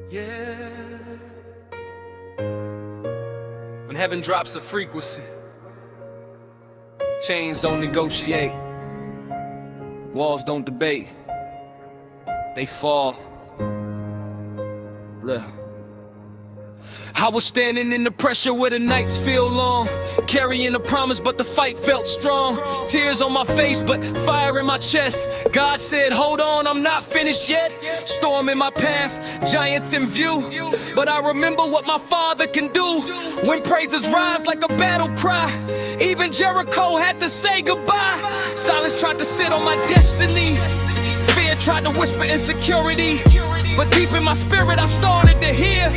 Yeah. When heaven drops a frequency, chains don't negotiate, walls don't debate, they fall. Look. I was standing in the pressure where the nights feel long, carrying a promise but the fight felt strong. Tears on my face but fire in my chest. God said, hold on, I'm not finished yet. Storm in my path, giants in view, but I remember what my Father can do. When praises rise like a battle cry, even Jericho had to say goodbye. Silence tried to sit on my destiny, fear tried to whisper insecurity, but deep in my spirit I started to hear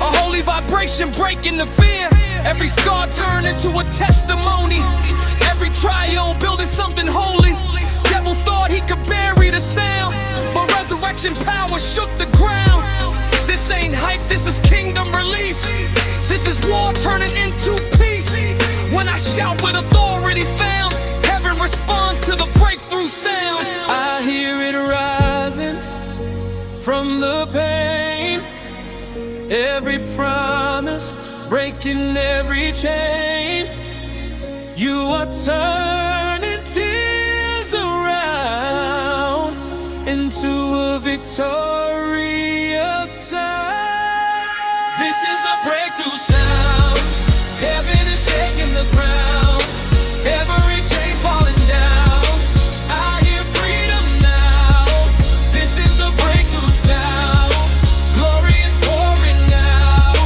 a holy vibration breaking the fear. Every scar turned into a testimony, every trial building something holy. Devil thought he could bury the sound, but resurrection power shook the ground. This ain't hype, this is kingdom release. This is war turning into peace. When I shout with authority found, heaven responds to the breakthrough sound. I hear it rising from the pain, every promise breaking every chain. You are turning tears around into a victorious sound. This is the breakthrough sound. Heaven is shaking the ground, every chain falling down. I hear freedom now. This is the breakthrough sound. Glory is pouring out,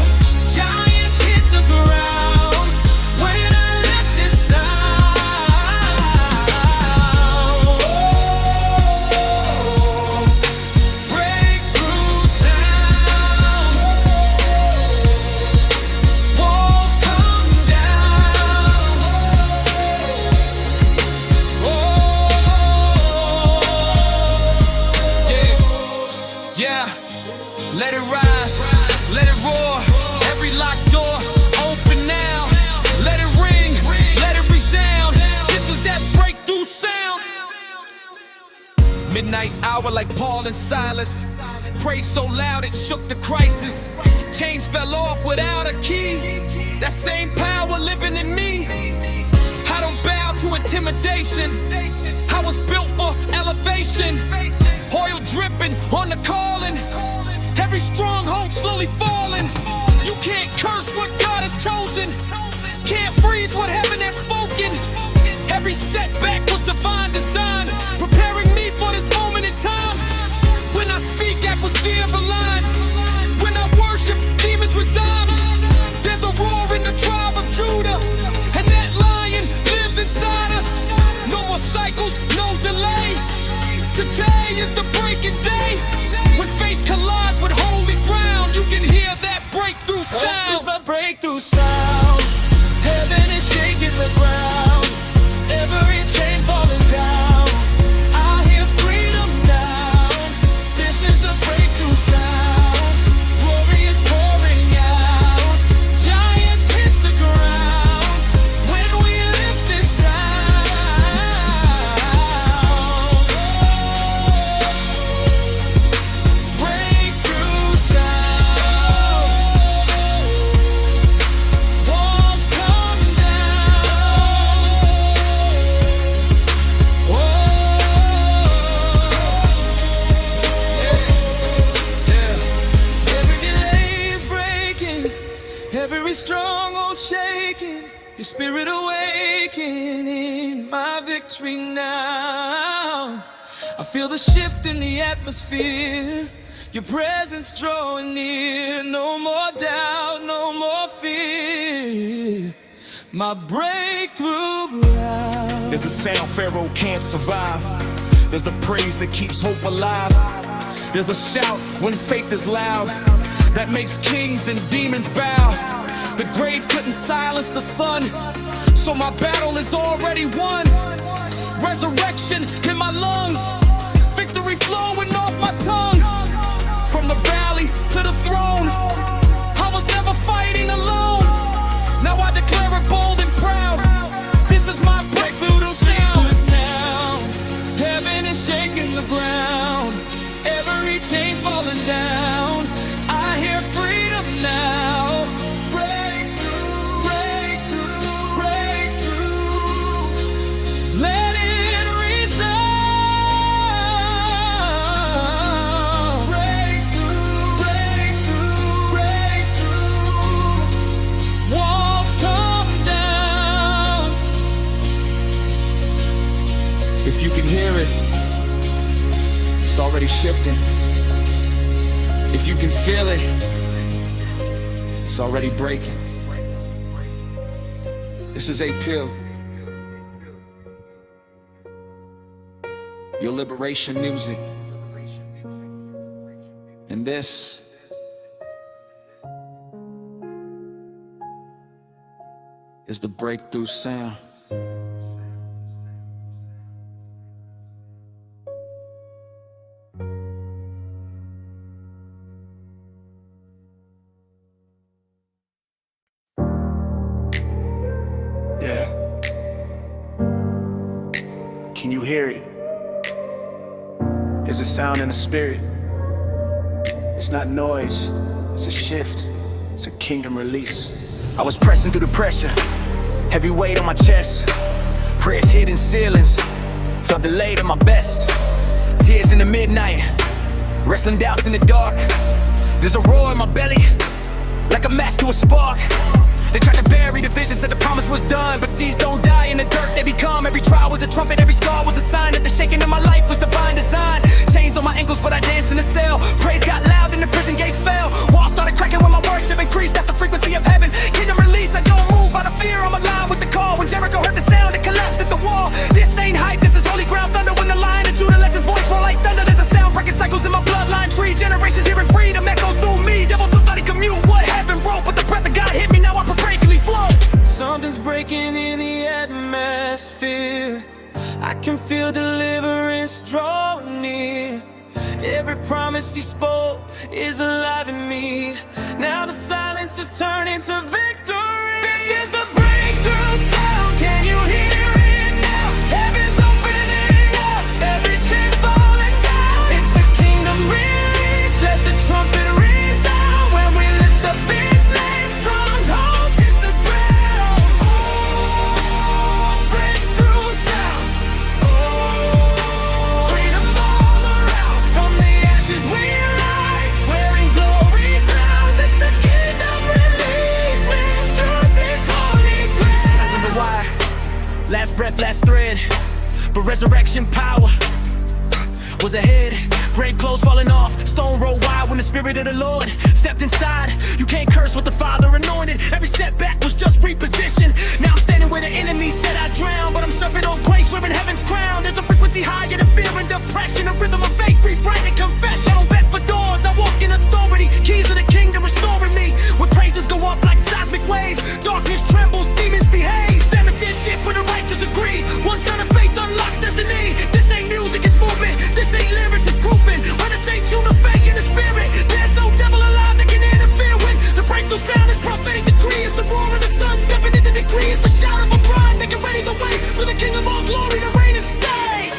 giants hit the ground when I let this sound. Breakthrough sound. Walls come down. Yeah, let it rise, let it roar. Every locked door, open now. Let it ring, let it resound. This is that breakthrough sound. Midnight hour like Paul and Silas. Praise so loud it shook the crisis. Chains fell off without a key. That same power living in me. I don't bow to intimidation, I was built for elevation. Oil dripping on the calling, every stronghold slowly falling. You can't curse what God has chosen, can't freeze what heaven has spoken. Every setback was divine design, preparing me for this moment in time. When I speak, atmospheres align. When I worship, demons resign. There's a roar in the tribe of Judah, and that lion lives inside us. No more cycles, no delay. Today is the breaking day. When faith collides with holy ground, you can hear that breakthrough sound. This is my breakthrough sound. Heaven is shaking the ground, every chain falling down. I hear freedom now. This is the breakthrough sound. Glory is pouring out, giants hit the ground when we lift this sound. Breakthrough sound. Walls come down. Whoa. Yeah. Every delay is breaking, every stronghold shaking. Your spirit awakening my victory now. I feel the shift in the atmosphere, your presence drawing near. No more doubt, no more fear. My breakthrough round. There's a sound Pharaoh can't survive. There's a praise that keeps hope alive. There's a shout when faith is loud that makes kings and demons bow. The grave couldn't silence the sun, so my battle is already won. Resurrection in my lungs, victory flowing off my tongue. From the valley to the throne, I was never fighting alone. Now I declare it bold and proud. This is my breakthrough sound. Now heaven is shaking the ground, every chain falling down. I shifting. If you can feel it, it's already breaking. This is a pill. Your liberation music. And this is the breakthrough sound. Yeah. Can you hear it? There's a sound in the spirit. It's not noise, it's a shift. It's a kingdom release. I was pressing through the pressure, heavy weight on my chest. Prayers hitting ceilings, felt delayed at my best. Tears in the midnight, wrestling doubts in the dark. There's a roar in my belly, like a match to a spark. They tried to bury the vision, said the promise was done, but seeds don't die in the dirt, they become. Every trial was a trumpet, every scar was a sign that the shaking of my life was divine design. Chains on my ankles, but I danced in the cell. Praise got loud and the prison gates fell. Walls started cracking when my worship increased. That's the frequency of heaven. Kingdom release, I don't move by the fear. I'm aligned with the call. When Jericho heard the sound, it collapsed at the wall. This ain't hype, this is holy ground thunder. When the Lion of Judah lets his voice roll like thunder, there's a sound breaking cycles in my bloodline tree. Generations hearing freedom echo through me. Devil thought he commute what heaven wrote, but the breath of God hit me, now I prophetically flow. Something's breaking in the atmosphere. I can feel deliverance draw near. Every promise he spoke is alive in me. Now the silence is turning to victory. This is the breakthrough sound. Can you hear it now? Heaven's opening up, every chain falling down. It's a kingdom release. Let the trumpet resound. When we lift up his name, strongholds hit the ground. Oh, breakthrough sound. Oh, freedom all around. From the ashes we rise, wearing glory crowns. It's a kingdom release. Truth is holy ground. Why? Last breath, last thread, but resurrection power was ahead. Grave clothes falling off, stone rolled wide when the Spirit of the Lord stepped inside. You can't curse what the Father anointed. Every setback was just repositioned. Now I'm standing where the enemy said I'd drown, but I'm surfing on grace, wearing heaven's crown. There's a frequency higher than fear and depression, a rhythm of faith, rewriting confession. I don't bet for doors, I walk in authority. Keys of the kingdom restoring me. When praises go up like seismic waves, darkness trembles, demons behave. Atmosphere shift when the righteous agree. One turn of faith unlocks destiny. This ain't music, it's movement. This ain't lyrics, it's proofing. When the saints unify in the spirit, there's no devil alive that can interfere with the breakthrough sound. Is prophetic decree. It's the roar of the sun stepping into decree. It's the shout of a bride making ready the way for the King of all glory to reign and stay.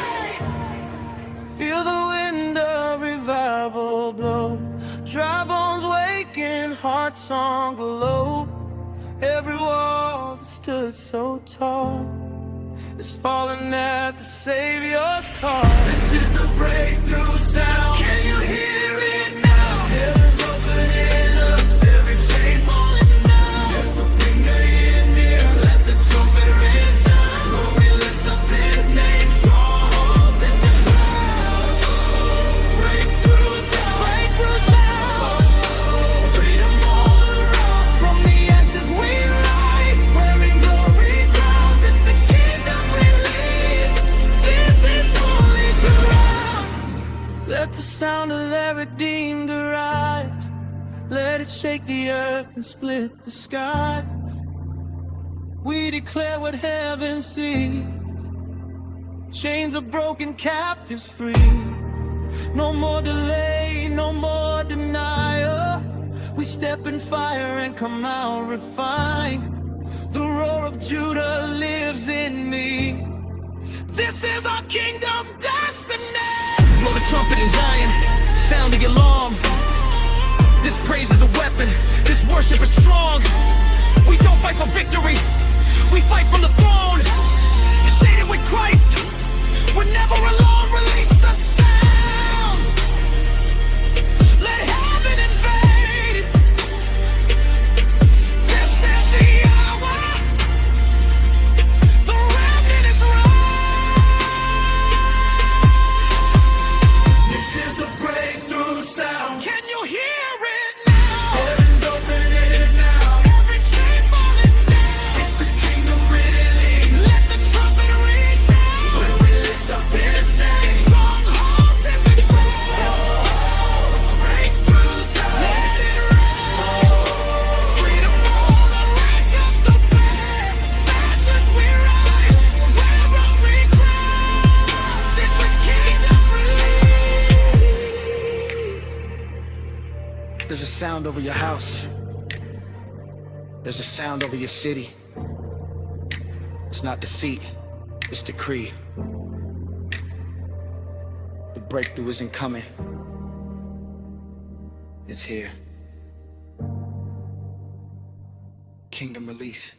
Feel the wind of revival blow. Dry bones waking, hearts on glow. Every wall that stood so tall is falling at the Savior's call. This is the breakthrough sound. Can you hear it now? Heaven's opening up, every chain falling down. There's something near, let the trumpet resound. When we lift up his name, strongholds in the ground. Breakthrough sound, breakthrough sound. Freedom all around. From the ashes we rise, wearing glory crowns. It's a kingdom release. This is holy ground. Let the sound of their redeemed arise. Let it shake the earth and split the sky. We declare what heaven sees. Chains are broken, captives free. No more delay, no more denial. We step in fire and come out refined. The roar of Judah lives in me. This is our kingdom destiny. Blow the trumpet in Zion, sound the alarm. This praise is a weapon, this worship is strong. We don't fight for victory, we fight from the throne. You're seated with Christ, we're never alone. Release the sound. Let heaven invade. This is the hour. The remnant is right. This is the there's a sound over your house. There's a sound over your city. It's not defeat, it's decree. The breakthrough isn't coming. It's here. Kingdom release.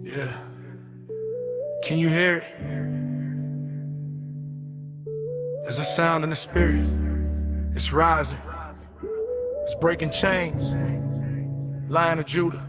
Yeah. Can you hear it? There's a sound in the spirit. It's rising. It's breaking chains. Lion of Judah,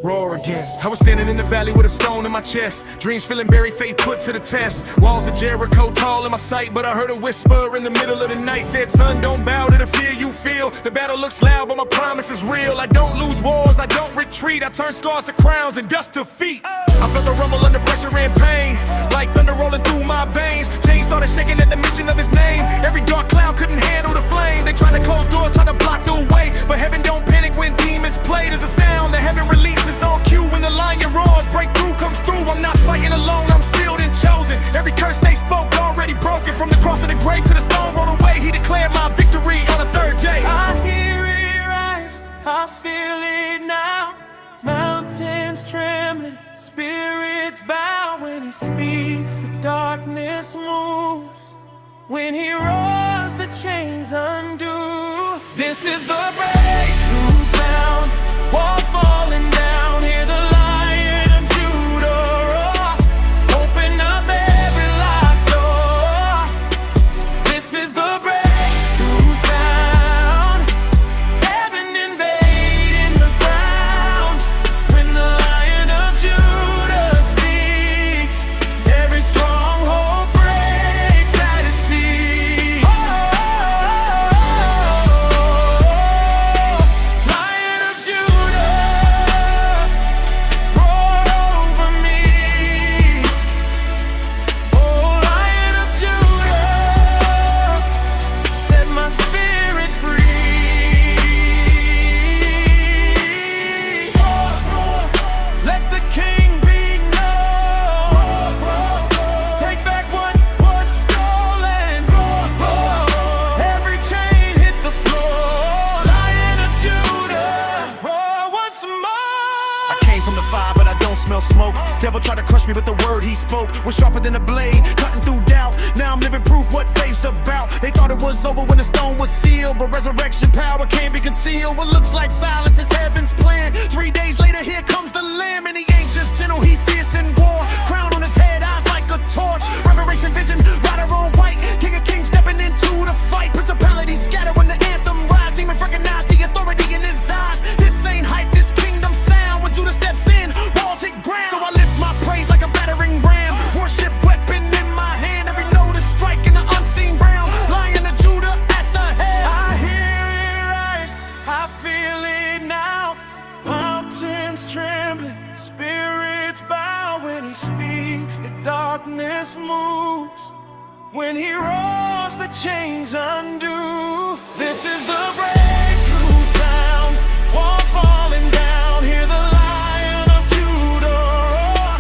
roar again. I was standing in the valley with a stone in my chest. Dreams feeling buried, faith put to the test. Walls of Jericho tall in my sight, but I heard a whisper in the middle of the night. Said, son, don't bow to the fear you feel. The battle looks loud, but my promise is real. I don't lose wars, I don't retreat. I turn scars to crowns and dust to feet. I felt the rumble under pressure and pain, like thunder rolling through my veins. Chains started shaking at the mention of his name. Every dark cloud couldn't handle the flame. They tried to close doors, tried to block the way, but heaven don't panic when demons play. There's a sound that heaven releases on cue. When the lion roars, breakthrough comes through. I'm not fighting alone, I'm sealed and chosen. Every curse they spoke already broken. From the cross of the grave to the stone rolled away, he declared my victory on the third day. I hear it rise, I feel it now. Mountains trembling, spirits bow. When he speaks, the darkness moves. When he roars, the chains undo. This is the breakthrough sound. Walls falling down, hear the Lion of Judah roar. Open up every locked door. This is the breakthrough sound. Heaven invading the ground. When the Lion of Judah speaks, every stronghold breaks at his feet. Lion of Judah, roar over me. Oh, Lion of Judah, set my spirit free. Let the King be known. Take back what was stolen. Every chain hit the floor. Lion of Judah, roar once more. I came from the fire, but I don't smell smoke. Devil tried to crush me, but the word he spoke was sharper than a blade, cutting through doubt. Now I'm living proof what faith's about. They thought it was over when the stone was sealed, but resurrection power can't be concealed. What looks like silence is heaven's plan. 3 days later, here comes the Lamb, and he ain't just gentle, he fierce in war. Crown on his head, eyes like a torch. Revelation vision, rider on white. King of kings stepping into the fight. Principalities scatter when the anthem rise. Demons recognize the authority in his eyes. This ain't hype, this kingdom sound. When Judah steps in, walls hit ground. So I lift my praise like a battering ram. Worship weapon in my hand. Every note is striking the unseen realm. Lion of Judah at the head. I hear it rise, I feel it now. Mountains trembling, spirits bow. When he speaks, the darkness moves. When he roars, the chains undo. This is the breakthrough sound. Walls falling down, hear the Lion of Judah roar.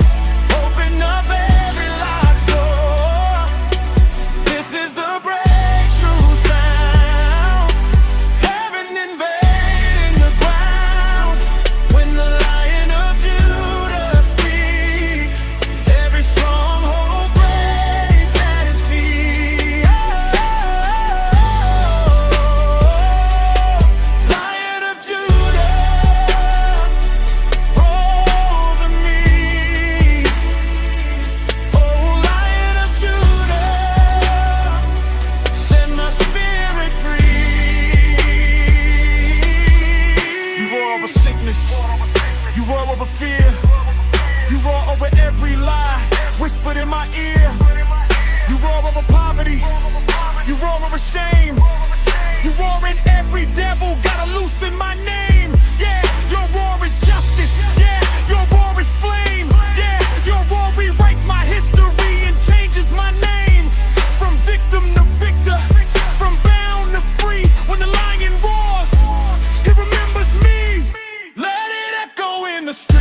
Open up every locked door. This is the breakthrough sound. Heaven invading the ground. When the Lion of Judah speaks, every stronghold breaks at his feet. Lion of Judah, roar over me. Oh, Lion of Judah, set my spirit free. You roar over sickness, you roar over fear, you roar over every lie whispered in my ear. You roar over poverty, you roar over shame, you roar in every devil, gotta loosen my name. Yeah, your roar is justice, yeah, your roar is flame, yeah, your roar rewrites my history and changes my name. From victim to victor, from bound to free. When the lion roars, he remembers me. Let it echo in the streets.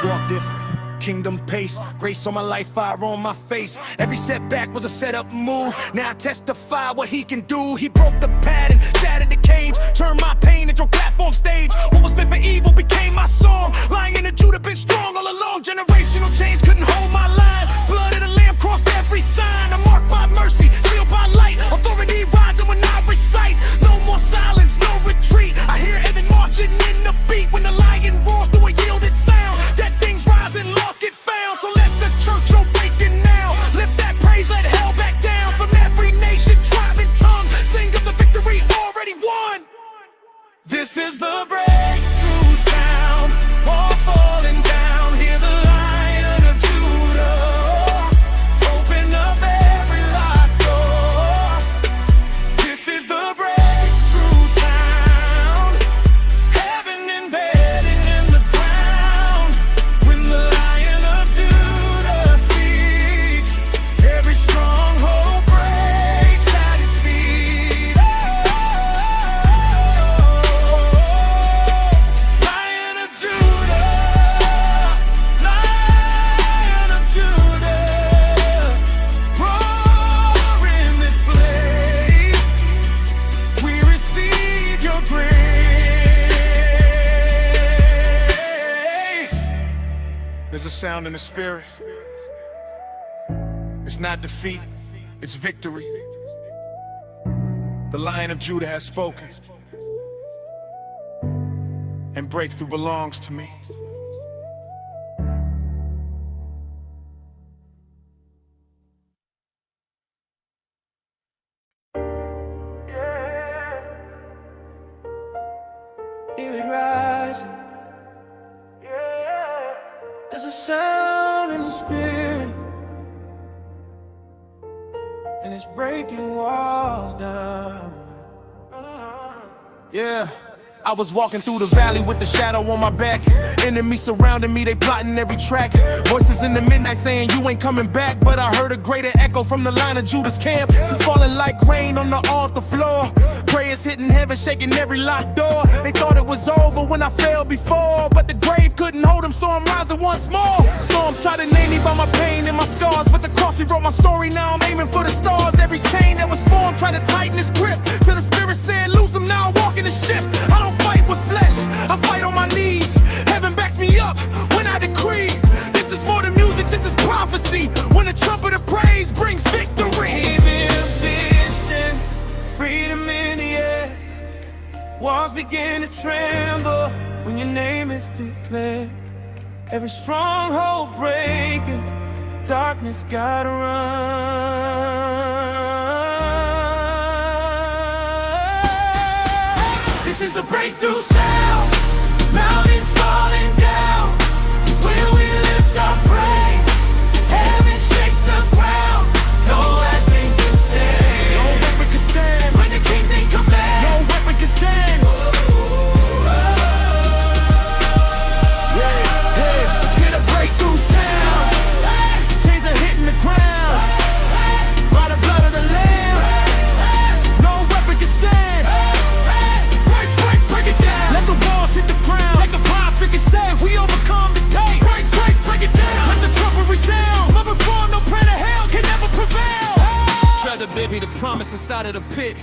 I walk different. Kingdom pace, grace on my life, fire on my face. Every setback was a setup move. Now I testify what he can do. He broke the pattern, shattered the cage, turned my pain into a platform stage. What was meant for evil became my song. Lion of Judah been strong all along. Generational chains couldn't hold my line. Blood of the Lamb crossed every sign. I'm marked by mercy, sealed by light. Authority rising when I recite. No more silence, no retreat. I hear heaven marching in the beat. When the lion roars through a yielded sound, that things rise and lost get found. So let the church awaken now. Lift that praise, let hell back down. From every nation, tribe, and tongue, sing of the victory already won. This is the breakthrough sound. Walls falling down. Hear the Lion of Judah. Open up every locked door. This is the breakthrough sound. Heaven embedded in the ground. When the Lion of Judah speaks, every stronghold breaks at his feet. Lion of Judah, Lion of Judah, roar in this place. We receive your grace. There's a sound in the spirit. It's not defeat, it's victory. The Lion of Judah has spoken, and breakthrough belongs to me. Hear it rising. There's a sound in the spirit, and it's breaking walls down. Yeah, I was walking through the valley with the shadow on my back. Enemies surrounding me, they plotting every track. Voices in the midnight saying you ain't coming back. But I heard a greater echo from the Lion of Judah's camp. You falling like rain on the altar floor. Prayers hitting heaven, shaking every locked door. They thought it was over when I fell before, but the grave couldn't hold him, so I'm rising once more. Storms try to name me by my pain and my scars, but the cross rewrote my story, now I'm aiming for the stars. Every chain that was formed tried to tighten its grip, till the spirit said lose him, now I walk in the shift. I don't fight with flesh, I fight on my knees. Heaven backs me up when I decree. This is more than music, this is prophecy. When the trumpet of praise brings victory. Even distance, freedom in the air. Walls begin to tremble when your name is declared. Every stronghold breaking, darkness gotta run. This is the breakthrough sound. Mountains falling down when we lift our praise. Heaven shakes the ground. No weapon can stand. No weapon can stand. When the kings ain't command. No weapon can stand. Hear the breakthrough sound. Chains are hitting the ground. By the blood of the Lamb. No weapon can stand. Break it down. Let the walls hit the ground. Like the prophet can say, we overcome today. Break it down. Let the trumpet resound. But before no prayer to hell can never prevail. Tried to bid me the promise inside of the pit,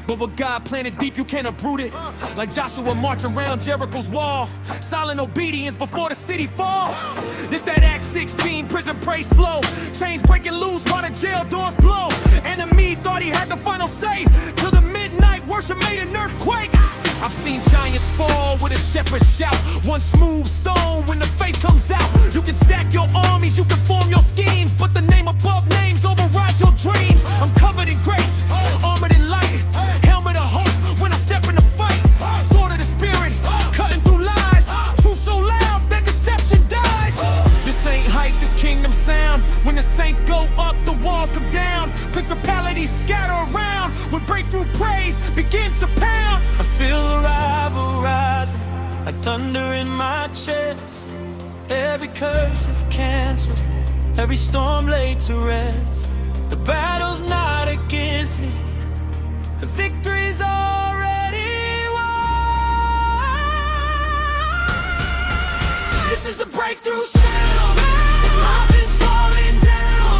but what God planted deep, you can't uproot it. Like Joshua marching around Jericho's wall, silent obedience before the city fall. This that Acts 16 prison praise flow, chains breaking loose while the jail doors blow. Enemy thought he had the final say, till the midnight worship made an earthquake. I've seen giants fall with a shepherd shout. One smooth stone when the faith comes out. You can stack your armies, you can form your schemes, but the name above names overrides your dreams. I'm covered in grace, armored in light, helmet of hope when I step in the fight. Sword of the spirit, cutting through lies. Truth so loud that deception dies. This ain't hype, this kingdom sound. When the saints go up, the walls come down. Principalities scatter around when breakthrough praise begins to pound. I feel a rival rising, like thunder in my chest. Every curse is canceled, every storm laid to rest. The battle's not against me, the victory's already won. This is the break. breakthrough sound. Mountains falling down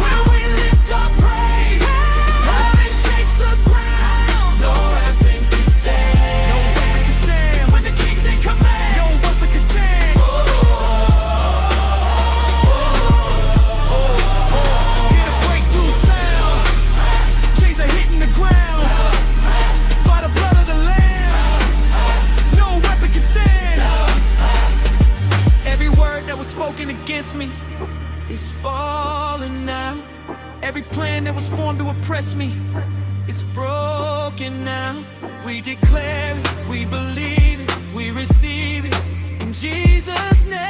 when we lift our praise. Heaven shakes the ground. No weapon can stand. No weapon can stand when the King's in command. No weapon can stand. Hear the breakthrough sound. Chains are hitting the ground by the blood of the Lamb. No weapon can stand. Every word that was spoken against me is falling now. Every plan that was formed to oppress me is broken now. We declare it, we believe it, we receive it in Jesus' name.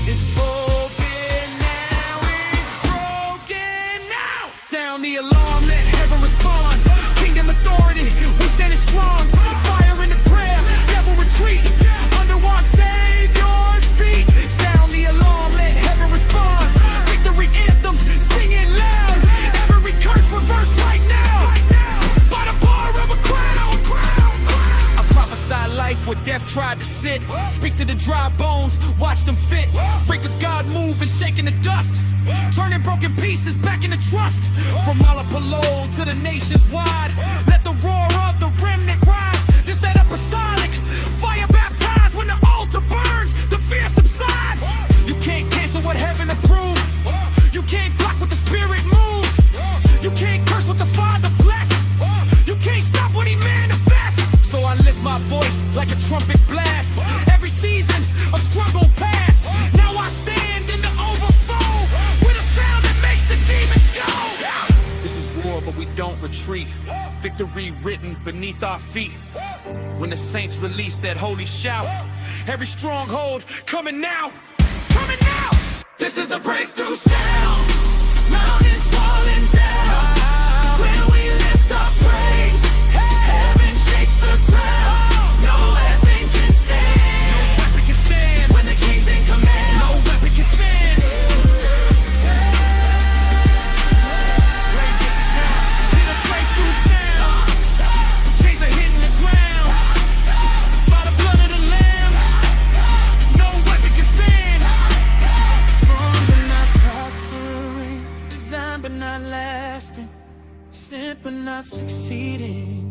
It's broken now, it's broken now. Sound the alarm, let heaven respond. Kingdom authority, we standing strong. Fire in the prayer, devil retreat. Under our Savior's feet. Sound the alarm, let heaven respond. Victory anthem, sing it loud. Every curse reverse right now. By the power of a crown. I prophesy life where death tried to sit. Speak to the dry bones, watch them fit. Break with God, move and shaking the dust. Turning broken pieces back into trust. From Malapalo to the nations wide. Let the roar of the remnant rise. This that apostolic fire baptized. When the altar burns, the fear subsides. You can't cancel what heaven approved. You can't block what the Spirit moves. You can't curse what the Father blessed. You can't stop what He manifests. So I lift my voice like a trumpet blast. Every season of struggle past. Now I stand in the overflow with a sound that makes the demons go. This is war, but we don't retreat. Victory written beneath our feet. When the saints release that holy shout, every stronghold coming now. Coming now. This is the breakthrough sound. Mountains falling down when we lift our praise. Heaven shakes the ground. No weapon can stand. No weapon can stand when the King's in command. No weapon can stand. Hear the breakthrough sound. Chains are hitting the ground by the blood of the Lamb. No weapon can stand. Formed but not prospering, designed but not lasting, sent but not succeeding.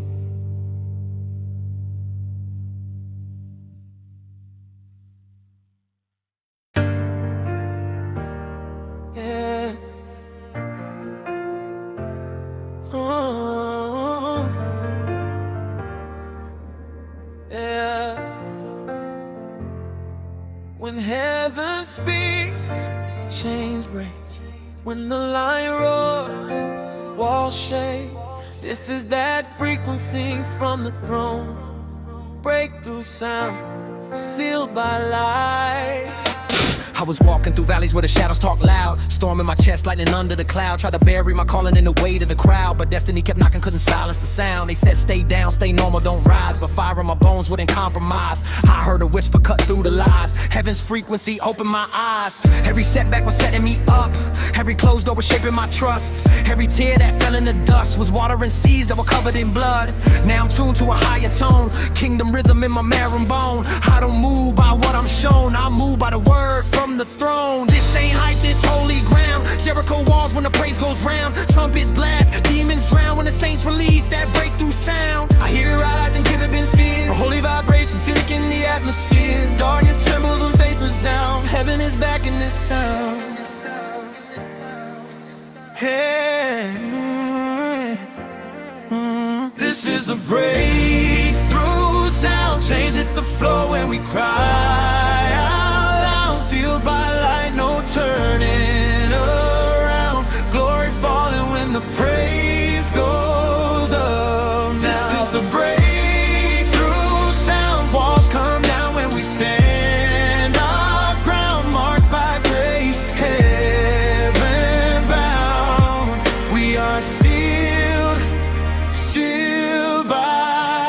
Yeah. Oh. Yeah. When heaven speaks, chains break. When the lion roars, walls shake. This is that frequency from the throne. Breakthrough sound, sealed by light. I was walking through valleys where the shadows talk loud. Storm in my chest, lightning under the cloud. Tried to bury my calling in the weight of the crowd, but destiny kept knocking, couldn't silence the sound. They said stay down, stay normal, don't rise. But fire in my bones wouldn't compromise. I heard a whisper cut through the lies. Heaven's frequency opened my eyes. Every setback was setting me up. Every closed door was shaping my trust. Every tear that fell in the dust was watering seas that were covered in blood. Now I'm tuned to a higher tone. Kingdom rhythm in my marrow and bone. I don't move by what I'm shown, I move by the word from the throne. This ain't hype, this holy ground. Jericho walls when the praise goes round. Trumpets blast, demons drown when the saints release that breakthrough sound. I hear it rise and give it been feared. A holy vibration sick in the atmosphere. Darkness trembles when faith resound. Heaven is back in this sound. Hey, this is the breakthrough sound. Chains hit the floor when we cry out loud. Sealed by light, no turning around. Glory falling when the praise goes up. This is the breakthrough sound. Walls come down when we stand our ground. Marked by grace, heaven bound. We are sealed, sealed by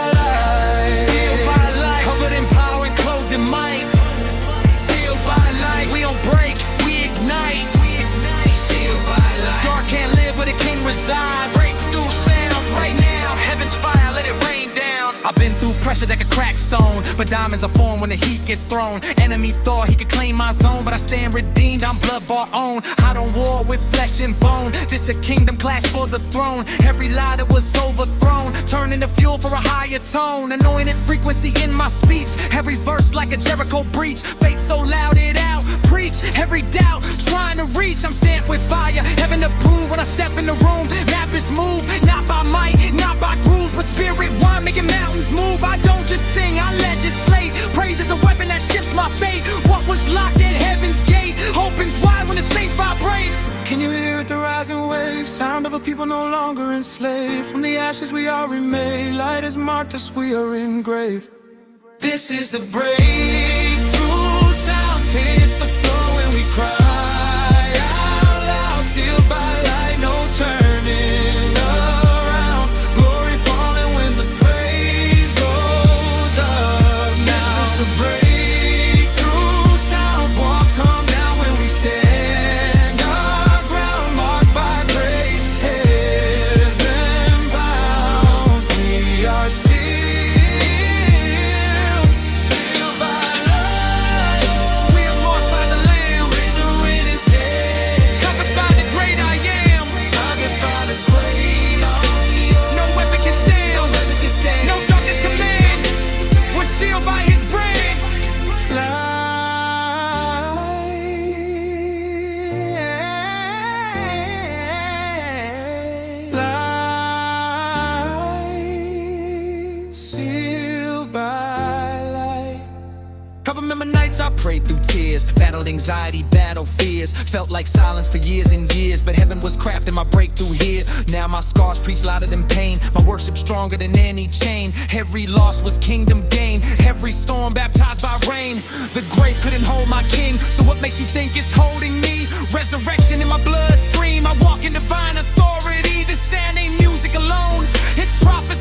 been through pressure that could crack stone, but diamonds are formed when the heat gets thrown. Enemy thought he could claim my zone, but I stand redeemed, I'm blood bought own. I don't war with flesh and bone, this a kingdom clash for the throne. Every lie that was overthrown, turning to fuel for a higher tone. Anointed frequency in my speech, every verse like a Jericho breach. Faith so loud it out, preach every doubt, trying to reach. I'm stamped with fire, heaven to prove when I step in the room. Map is move, not by might, not by grooves, but spirit wine making mountains move. I don't just sing, I legislate. Praise is a weapon that shifts my fate. What was locked at heaven's gate opens wide when the saints vibrate. Can you hear it, the rising wave? Sound of a people no longer enslaved. From the ashes we are remade. Light has marked us, we are engraved. This is the breakthrough sound. Hit the floor when we cry out loud. Sealed by light, no turning around. Glory falling when the praise goes up. Now this is the breakthrough sound. Walls come down when we stand our ground. Marked by grace, heaven bound. We are sealed. Sealed by light. Cover remember nights I prayed through tears, battled anxiety, battled fears. Felt like silence for years and years, but heaven was crafting my breakthrough here. Now my scars preach louder than pain, my worship stronger than any chain. Every loss was kingdom gain, every storm baptized by rain. The grave couldn't hold my king, so what makes you think it's holding me? Resurrection in my bloodstream, I walk in divine authority. The sound ain't music alone, it's prophecy.